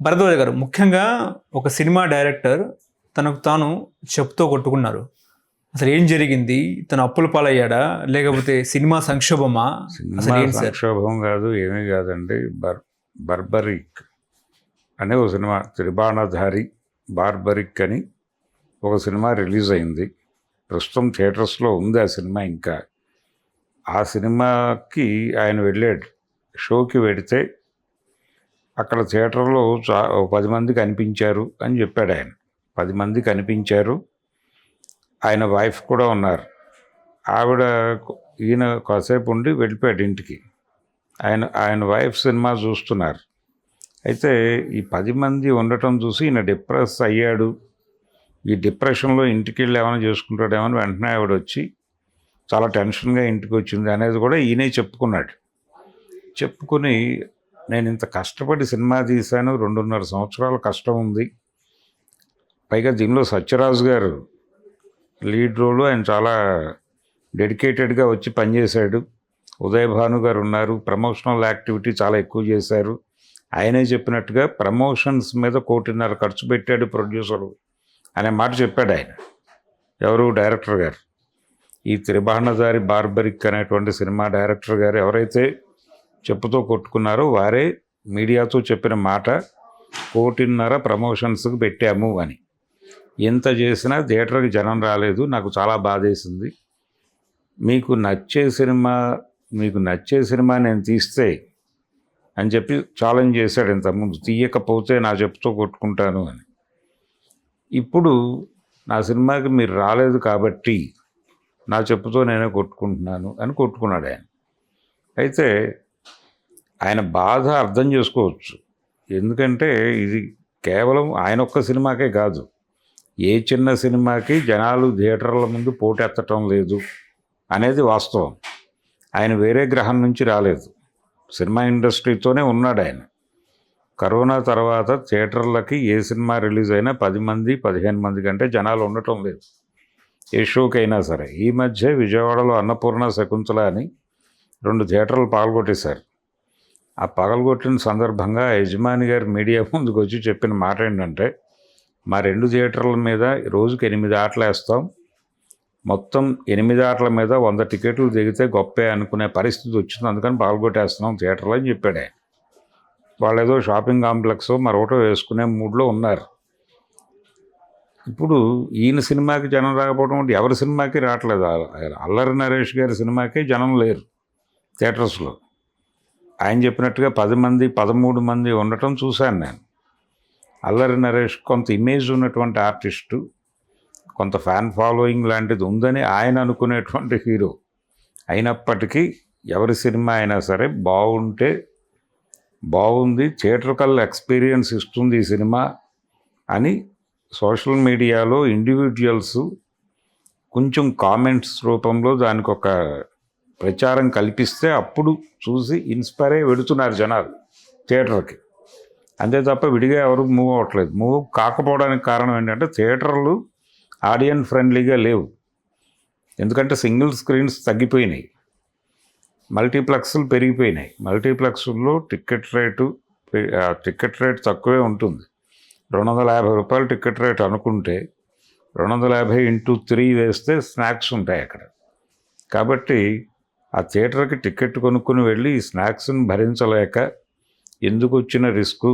భరద్వాజ్ గారు, ముఖ్యంగా ఒక సినిమా డైరెక్టర్ తనకు తాను చెప్పుతో కొట్టుకున్నారు. అసలు ఏం జరిగింది? తను అప్పుల పాలయ్యాడా? లేకపోతే సినిమా సంక్షోభమా? సినిమా అసలు ఏంటి సార్? సంక్షోభం కాదు, ఏమీ కాదండి. బర్బరిక్ అనే ఒక సినిమా, త్రిబాణధారి బార్బరిక్ అని ఒక సినిమా రిలీజ్ అయింది. ప్రస్తుతం థియేటర్స్లో ఉంది ఆ సినిమా. ఇంకా ఆ సినిమాకి ఆయన వెళ్ళాడు, షోకి వెడితే అక్కడ థియేటర్లో 10 మంది కనిపించారు అని చెప్పాడు ఆయన. 10 మంది కనిపించారు, ఆయన వైఫ్ కూడా ఉన్నారు. ఆవిడ ఈయన కాసేపు ఉండి వెళ్ళిపోయాడు ఇంటికి. ఆయన వైఫ్ సినిమా చూస్తున్నారు. అయితే ఈ 10 మంది ఉండటం చూసి ఈయన డిప్రెస్ అయ్యాడు. ఈ డిప్రెషన్లో ఇంటికి వెళ్ళి ఏమైనా చేసుకుంటాడేమో అని వెంటనే ఆవిడ వచ్చి చాలా టెన్షన్గా ఇంటికి వచ్చింది అనేది కూడా ఈయనే చెప్పుకున్నాడు. చెప్పుకుని, నేను ఇంత కష్టపడి సినిమా తీశాను, 2.5 సంవత్సరాల కష్టం ఉంది, పైగా దీనిలో సత్యరాజు గారు లీడ్ రోలు, ఆయన చాలా డెడికేటెడ్గా వచ్చి పనిచేశాడు. ఉదయ్ భాను గారు ఉన్నారు, ప్రమోషనల్ యాక్టివిటీ చాలా ఎక్కువ చేశారు. ఆయనే చెప్పినట్టుగా ప్రమోషన్స్ మీద 1.5 కోటి ఖర్చు పెట్టాడు ప్రొడ్యూసరు అనే మాట చెప్పాడు ఆయన. ఎవరు? డైరెక్టర్ గారు. ఈ త్రిబాణధారి బార్బరిక్ అనేటువంటి సినిమా డైరెక్టర్ గారు ఎవరైతే చెప్పుతో కొట్టుకున్నారో వారే మీడియాతో చెప్పిన మాట, 1.5 కోటి ప్రమోషన్స్కి పెట్టాము అని. ఎంత చేసినా థియేటర్కి జనం రాలేదు, నాకు చాలా బాధేసింది. మీకు నచ్చే సినిమా నేను తీస్తే అని చెప్పి ఛాలెంజ్ చేశాడు ఇంతకుముందు. తీయకపోతే నా చెప్పుతో కొట్టుకుంటాను అని. ఇప్పుడు నా సినిమాకి మీరు రాలేదు కాబట్టి నా చెప్పుతో నేనే కొట్టుకుంటున్నాను అని కొట్టుకున్నాడు ఆయన. అయితే ఆయన బాధ అర్థం చేసుకోవచ్చు. ఎందుకంటే ఇది కేవలం ఆయన ఒక్క సినిమాకే కాదు, ఏ చిన్న సినిమాకి జనాలు థియేటర్ల ముందు పోటెత్తటం లేదు అనేది వాస్తవం. ఆయన వేరే గ్రహం నుంచి రాలేదు, సినిమా ఇండస్ట్రీతోనే ఉన్నాడు ఆయన. కరోనా తర్వాత థియేటర్లకి ఏ సినిమా రిలీజ్ అయినా 10 మంది 15 మంది కంటే జనాలు ఉండటం లేదు, ఏ షోకి అయినా సరే. ఈ మధ్య విజయవాడలో అన్నపూర్ణ శకుంతల అని 2 థియేటర్లు పగలగొట్టేశారు. ఆ పగలగొట్టిన సందర్భంగా యజమాని గారు మీడియా ముందుకు వచ్చి చెప్పిన మాట ఏంటంటే, మా 2 థియేటర్ల మీద రోజుకి 8 ఆటలు వేస్తాం, మొత్తం 8 ఆటల మీద 100 టికెట్లు దిగితే గొప్పే అనుకునే పరిస్థితి వచ్చింది, అందుకని పగలగొట్టేస్తున్నాం థియేటర్లో అని చెప్పాడు ఆయన. వాళ్ళు ఏదో షాపింగ్ కాంప్లెక్స్ మరొకటో వేసుకునే మూడ్లో ఉన్నారు. ఇప్పుడు ఈయన సినిమాకి జనం రాకపోవడం అంటే ఎవరి సినిమాకి రావట్లేదు. అల్లరి నరేష్ గారి సినిమాకి జనం లేరు థియేటర్స్లో. ఆయన చెప్పినట్టుగా 10 మంది 13 మంది ఉండటం చూశాను నేను. అల్లరి నరేష్ కొంత ఇమేజ్ ఉన్నటువంటి ఆర్టిస్టు, కొంత ఫ్యాన్ ఫాలోయింగ్ లాంటిది ఉందని ఆయన అనుకునేటువంటి హీరో. అయినప్పటికీ ఎవరి సినిమా అయినా సరే బాగుంటే బాగుంది, థియేటర్కల్ ఎక్స్పీరియన్స్ ఇస్తుంది ఈ సినిమా అని సోషల్ మీడియాలో ఇండివిజువల్స్ కొంచెం కామెంట్స్ రూపంలో దానికి ఒక ప్రచారం కల్పిస్తే అప్పుడు చూసి ఇన్స్పైర్ అయ్యి వెడుతున్నారు జనాలు థియేటర్కి. అంతే తప్ప విడిగా ఎవరు మూవ్ అవ్వట్లేదు. మూవ్ కాకపోవడానికి కారణం ఏంటంటే థియేటర్లు ఆడియన్స్ ఫ్రెండ్లీగా లేవు. ఎందుకంటే సింగిల్ స్క్రీన్స్ తగ్గిపోయినాయి, మల్టీప్లెక్స్లు పెరిగిపోయినాయి. మల్టీప్లెక్స్లో టికెట్ రేటు తక్కువే ఉంటుంది. 250 రూపాయలు టికెట్ రేట్ అనుకుంటే 250 × 3 వేస్తే స్నాక్స్ ఉంటాయి అక్కడ. కాబట్టి ఆ థియేటర్కి టికెట్ కొనుక్కుని వెళ్ళి ఈ స్నాక్స్ని భరించలేక ఎందుకు వచ్చిన రిస్కు?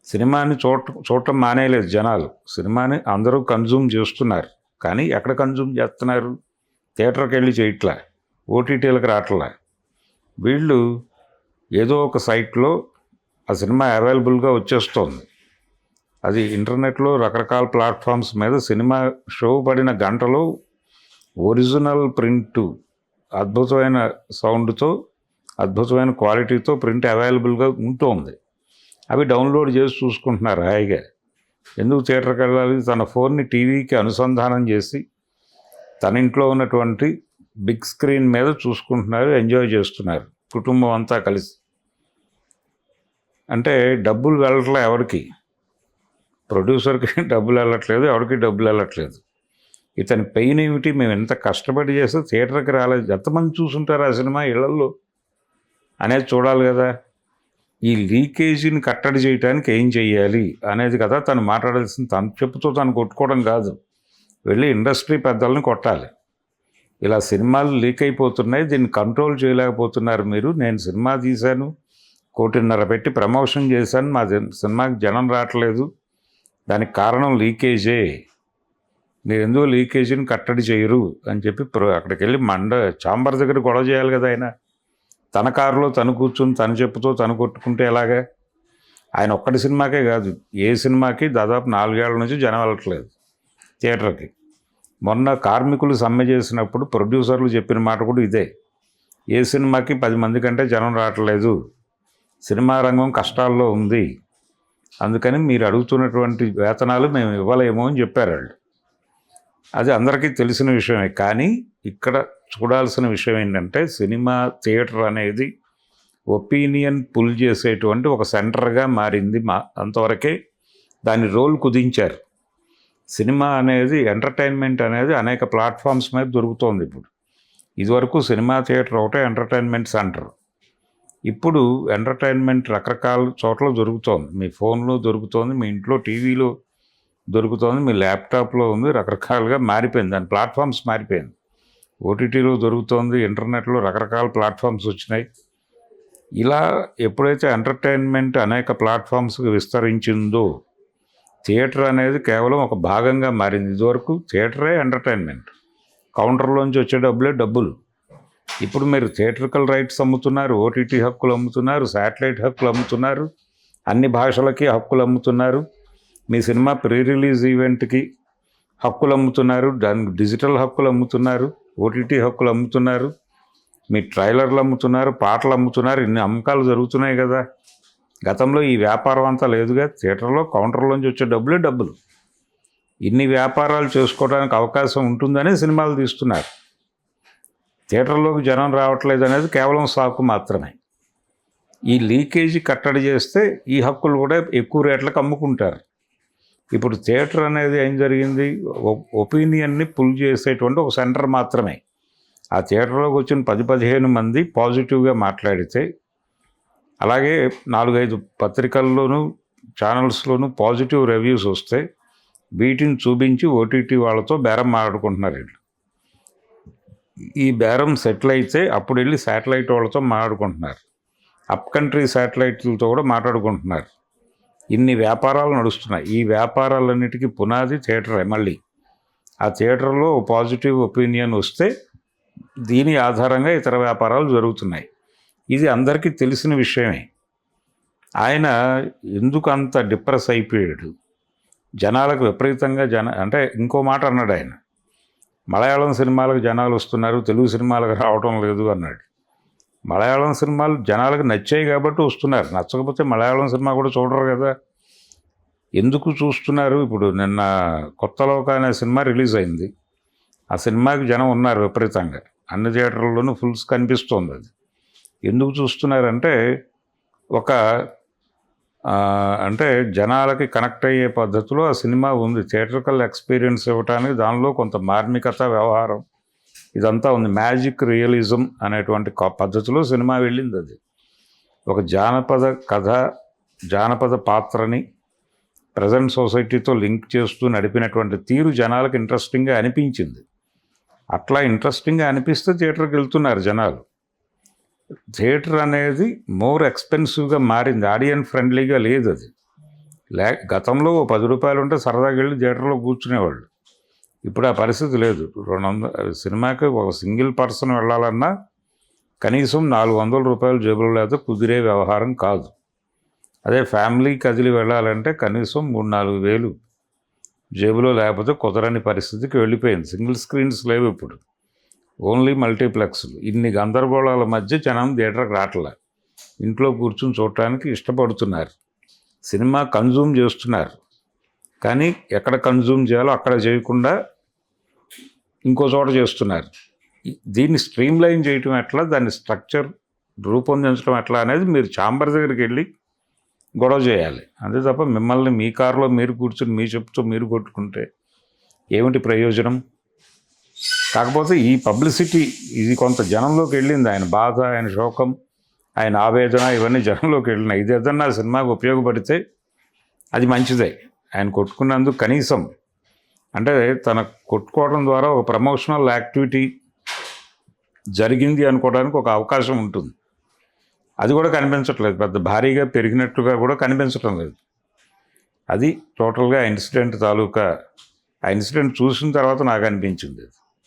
సినిమాని చూడటం మానేయలేదు జనాలు, సినిమాని అందరూ కన్జ్యూమ్ చేస్తున్నారు. కానీ ఎక్కడ కన్జ్యూమ్ చేస్తున్నారు? థియేటర్కి వెళ్ళి చేయట్లా, ఓటీటీలకు రావట్లా. వీళ్ళు ఏదో ఒక సైట్లో ఆ సినిమా అవైలబుల్గా వచ్చేస్తోంది. అది ఇంటర్నెట్లో రకరకాల ప్లాట్ఫామ్స్ మీద సినిమా షో పడిన గంటలో ఒరిజినల్ ప్రింటు అద్భుతమైన సౌండ్తో అద్భుతమైన క్వాలిటీతో ప్రింట్ అవైలబుల్గా ఉంటుంది. అవి డౌన్లోడ్ చేసి చూసుకుంటున్నారు హాయిగా. ఎందుకు థియేటర్కి వెళ్ళాలి? తన ఫోన్ని టీవీకి అనుసంధానం చేసి తన ఇంట్లో ఉన్నటువంటి బిగ్ స్క్రీన్ మీద చూసుకుంటున్నారు, ఎంజాయ్ చేస్తున్నారు కుటుంబం అంతా కలిసి. అంటే డబ్బులు వెళ్ళట్లే ఎవరికి, ప్రొడ్యూసర్కి డబ్బులు వెళ్ళట్లేదు, ఎవరికి డబ్బులు వెళ్ళట్లేదు. ఇతని పెయిన్ ఏమిటి? మేము ఎంత కష్టపడి చేస్తే థియేటర్కి రాలేదు, ఎంతమంది చూసుంటారు ఆ సినిమా ఇళ్లల్లో అనేది చూడాలి కదా. ఈ లీకేజీని కట్టడి చేయడానికి ఏం చెయ్యాలి అనేది కదా తను మాట్లాడాల్సింది. తను చెప్పుతో తను కొట్టుకోవడం కాదు, వెళ్ళి ఇండస్ట్రీ పెద్దల్ని కొట్టాలి. ఇలా సినిమాలు లీక్ అయిపోతున్నాయి, దీన్ని కంట్రోల్ చేయలేకపోతున్నారు మీరు. నేను సినిమా తీశాను, 1.5 కోటి పెట్టి ప్రమోషన్ చేశాను, మా సినిమాకి జనం రావట్లేదు, దానికి కారణం లీకేజే, మీరు ఎందుకు లీకేజీని కట్టడి చేయరు అని చెప్పి అక్కడికి వెళ్ళి ఛాంబర్ దగ్గర గొడవ చేయాలి కదా. ఆయన తన కారులో తను కూర్చుని తను చెప్పుతో తను కొట్టుకుంటే ఎలాగా? ఆయన ఒక్కటి సినిమాకే కాదు, ఏ సినిమాకి దాదాపు 4 ఏళ్ల నుంచి జనం వెళ్ళట్లేదు థియేటర్కి. మొన్న కార్మికులు సమ్మె చేసినప్పుడు ప్రొడ్యూసర్లు చెప్పిన మాట కూడా ఇదే, ఏ సినిమాకి 10 మంది కంటే జనం రావట్లేదు, సినిమా రంగం కష్టాల్లో ఉంది, అందుకని మీరు అడుగుతున్నటువంటి వేతనాలు మేము ఇవ్వలేము అని చెప్పారు వాళ్ళు. అది అందరికీ తెలిసిన విషయమే. కానీ ఇక్కడ చూడాల్సిన విషయం ఏంటంటే, సినిమా థియేటర్ అనేది ఒపీనియన్ పుల్ చేసేటువంటి ఒక సెంటర్గా మారింది. అంతవరకే దాని రోల్ కుదించారు. సినిమా అనేది, ఎంటర్టైన్మెంట్ అనేది అనేక ప్లాట్ఫామ్స్ మీద దొరుకుతోంది ఇప్పుడు. ఇదివరకు సినిమా థియేటర్ ఒకటే ఎంటర్టైన్మెంట్ సెంటర్. ఇప్పుడు ఎంటర్టైన్మెంట్ రకరకాల చోట్ల దొరుకుతోంది. మీ ఫోన్లో దొరుకుతోంది, మీ ఇంట్లో టీవీలో దొరుకుతోంది, మీ ల్యాప్టాప్లో ఉంది, రకరకాలుగా మారిపోయింది. దాని ప్లాట్ఫామ్స్ మారిపోయింది. ఓటీటీలో దొరుకుతోంది, ఇంటర్నెట్లో రకరకాల ప్లాట్ఫామ్స్ వచ్చినాయి. ఇలా ఎప్పుడైతే ఎంటర్టైన్మెంట్ అనేక ప్లాట్ఫామ్స్కి విస్తరించిందో, థియేటర్ అనేది కేవలం ఒక భాగంగా మారింది. ఇదివరకు థియేటరే ఎంటర్టైన్మెంట్, కౌంటర్లోంచి వచ్చే డబ్బులు. ఇప్పుడు మీరు థియేటర్కల్ రైట్స్ అమ్ముతున్నారు, ఓటీటీ హక్కులు అమ్ముతున్నారు, శాటిలైట్ హక్కులు అమ్ముతున్నారు, అన్ని భాషలకి హక్కులు అమ్ముతున్నారు, మీ సినిమా ప్రీ రిలీజ్ ఈవెంట్కి హక్కులు అమ్ముతున్నారు, దానికి డిజిటల్ హక్కులు అమ్ముతున్నారు, ఓటీటీ హక్కులు అమ్ముతున్నారు, మీ ట్రైలర్లు అమ్ముతున్నారు, పాటలు అమ్ముతున్నారు. ఇన్ని అమ్మకాలు జరుగుతున్నాయి కదా. గతంలో ఈ వ్యాపారం అంతా లేదుగా. థియేటర్లో కౌంటర్లోంచి వచ్చే డబ్బులు. ఇన్ని వ్యాపారాలు చేసుకోవడానికి అవకాశం ఉంటుందనే సినిమాలు తీస్తున్నారు. థియేటర్లోకి జనం రావట్లేదు అనేది కేవలం సాకు మాత్రమే. ఈ లీకేజీ కట్టడి చేస్తే ఈ హక్కులు కూడా ఎక్కువ రేట్లకు అమ్ముకుంటారు. ఇప్పుడు థియేటర్ అనేది ఏం జరిగింది, ఒపీనియన్ని పుల్ చేసేటువంటి ఒక సెంటర్ మాత్రమే. ఆ థియేటర్లోకి వచ్చిన 10-15 మంది పాజిటివ్గా మాట్లాడితే, అలాగే 4-5 పత్రికల్లోనూ ఛానల్స్లోనూ పాజిటివ్ రివ్యూస్ వస్తే, వీటిని చూపించి ఓటీటీ వాళ్ళతో బేరం మాట్లాడుకుంటున్నారు వీళ్ళు. ఈ బేరం సెటిల్ అయితే అప్పుడు వెళ్ళి శాటిలైట్ వాళ్ళతో మాట్లాడుకుంటున్నారు, అప్ కంట్రీ శాటిలైట్లతో కూడా మాట్లాడుకుంటున్నారు. ఇన్ని వ్యాపారాలు నడుస్తున్నాయి. ఈ వ్యాపారాలన్నిటికీ పునాది థియేటరే. మళ్ళీ ఆ థియేటర్లో పాజిటివ్ ఒపీనియన్ వస్తే దీని ఆధారంగా ఇతర వ్యాపారాలు జరుగుతున్నాయి. ఇది అందరికీ తెలిసిన విషయమే. ఆయన ఎందుకు అంత డిప్రెస్ అయిపోయాడు, జనాలకు విపరీతంగా అంటే ఇంకో మాట అన్నాడు ఆయన, మలయాళం సినిమాలకు జనాలు వస్తున్నారు, తెలుగు సినిమాలకు రావటం లేదు అన్నాడు. మలయాళం సినిమాలు జనాలకు నచ్చాయి కాబట్టి వస్తున్నారు, నచ్చకపోతే మలయాళం సినిమా కూడా చూడరు కదా. ఎందుకు చూస్తున్నారు? ఇప్పుడు నిన్న కొత్త లోక అనే సినిమా రిలీజ్ అయింది. ఆ సినిమాకి జనం ఉన్నారు విపరీతంగా, అన్ని థియేటర్లలోనూ ఫుల్స్ కనిపిస్తోంది. అది ఎందుకు చూస్తున్నారంటే, ఒక అంటే జనాలకి కనెక్ట్ అయ్యే పద్ధతిలో ఆ సినిమా ఉంది. థియేటర్కల్ ఎక్స్పీరియన్స్ ఇవ్వటానికి దానిలో కొంత మార్మికత, వ్యవహారం ఇదంతా ఉంది. మ్యాజిక్ రియలిజం అనేటువంటి పద్ధతిలో సినిమా వెళ్ళింది. అది ఒక జానపద కథ, జానపద పాత్రని ప్రజెంట్ సొసైటీతో లింక్ చేస్తూ నడిపినటువంటి తీరు జనాలకు ఇంట్రెస్టింగ్గా అనిపించింది. అట్లా ఇంట్రెస్టింగ్గా అనిపిస్తే థియేటర్కి వెళ్తున్నారు జనాలు. థియేటర్ అనేది మోర్ ఎక్స్పెన్సివ్గా మారింది, ఆడియన్స్ ఫ్రెండ్లీగా లేదు అది. గతంలో 10 రూపాయలు ఉంటే సరదాగా వెళ్ళి థియేటర్లో కూర్చునేవాళ్ళు. ఇప్పుడు ఆ పరిస్థితి లేదు. 200 సినిమాకి ఒక సింగిల్ పర్సన్ వెళ్ళాలన్నా కనీసం 400 రూపాయలు జేబులో లేకపోతే కుదిరే వ్యవహారం కాదు. అదే ఫ్యామిలీ కదిలి వెళ్ళాలంటే కనీసం 3-4 వేలు జేబులో లేకపోతే కుదరని పరిస్థితికి వెళ్ళిపోయింది. సింగిల్ స్క్రీన్స్ లేవు ఇప్పుడు, ఓన్లీ మల్టీప్లెక్స్లు. ఇన్ని గందరగోళాల మధ్య జనం థియేటర్కి రావట్లే, ఇంట్లో కూర్చుని చూడటానికి ఇష్టపడుతున్నారు. సినిమా కన్జ్యూమ్ చేస్తున్నారు, కానీ ఎక్కడ కన్జ్యూమ్ చేయాలో అక్కడ చేయకుండా ఇంకో చోట చేస్తున్నారు. దీన్ని స్ట్రీమ్ లైన్ చేయటం ఎట్లా, దాన్ని స్ట్రక్చర్ రూపొందించడం ఎట్లా అనేది మీరు ఛాంబర్ దగ్గరికి వెళ్ళి గొడవ చేయాలి. అంతే తప్ప మిమ్మల్ని మీ కారులో మీరు కూర్చుని మీ చెప్తూ మీరు కొట్టుకుంటే ఏమిటి ప్రయోజనం? కాకపోతే ఈ పబ్లిసిటీ ఇది కొంత జనంలోకి వెళ్ళింది. ఆయన బాధ, ఆయన శోకం, ఆయన ఆవేదన ఇవన్నీ జనంలోకి వెళ్ళినాయి. ఇది ఏదన్నా సినిమాకు ఉపయోగపడితే అది మంచిదే. ఆయన కొట్టుకున్నందుకు కనీసం అంటే తన కొట్టుకోవడం ద్వారా ఒక ప్రమోషనల్ యాక్టివిటీ జరిగింది అనుకోవడానికి ఒక అవకాశం ఉంటుంది. అది కూడా కనిపించట్లేదు, పెద్ద భారీగా పెరిగినట్టుగా కూడా కనిపించటం లేదు. అది టోటల్గా ఆ ఇన్సిడెంట్ తాలూకా, ఆ ఇన్సిడెంట్ చూసిన తర్వాత నాకు అనిపించింది.